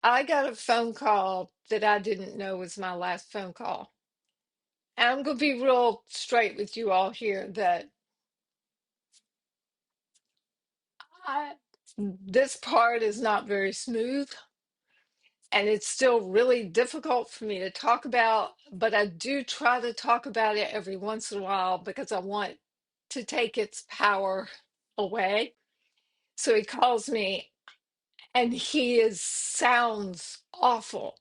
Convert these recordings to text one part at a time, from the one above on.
I got a phone call that I didn't know was my last phone call. And I'm going to be real straight with you all here that I, this part is not very smooth and it's still really difficult for me to talk about, but I do try to talk about it every once in a while because I want to take its power away. So he calls me and sounds awful.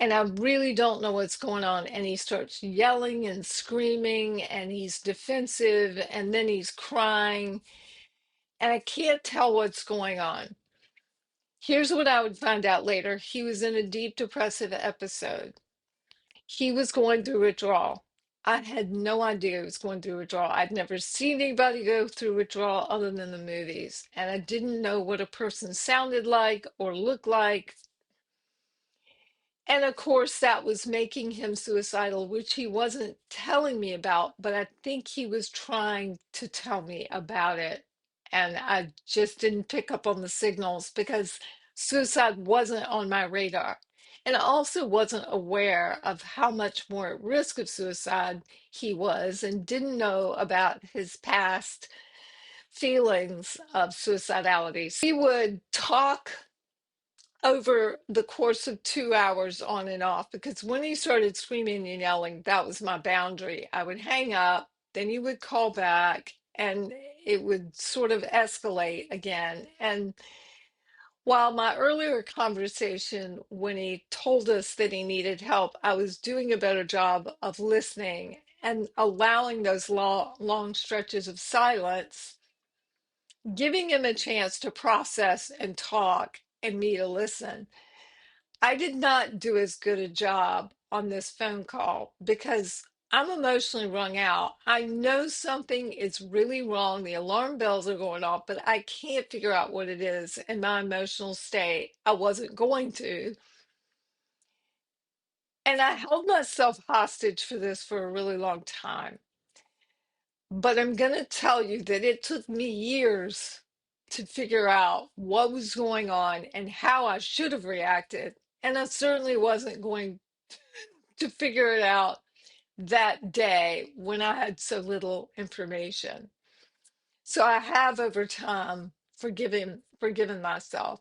And I really don't know what's going on. And he starts yelling and screaming, and he's defensive, and then he's crying, and I can't tell what's going on. Here's what I would find out later. He was in a deep depressive episode. He was going through withdrawal. I had no idea he was going through withdrawal. I'd never seen anybody go through withdrawal other than the movies, and I didn't know what a person sounded like or looked like. And of course, that was making him suicidal, which he wasn't telling me about, but I think he was trying to tell me about it. And I just didn't pick up on the signals because suicide wasn't on my radar. And I also wasn't aware of how much more at risk of suicide he was and didn't know about his past feelings of suicidality. So he would talk over the course of 2 hours on and off because when he started screaming and yelling, that was my boundary. I would hang up, then he would call back, and it would sort of escalate again. And while my earlier conversation, when he told us that he needed help, I was doing a better job of listening and allowing those long stretches of silence, giving him a chance to process and talk and me to listen. I did not do as good a job on this phone call because I'm emotionally wrung out. I know something is really wrong. The alarm bells are going off, but I can't figure out what it is in my emotional state. I wasn't going to. And I held myself hostage for this for a really long time. But I'm going to tell you that it took me years to figure out what was going on and how I should have reacted. And I certainly wasn't going to figure it out that day when I had so little information. So I have over time forgiven myself.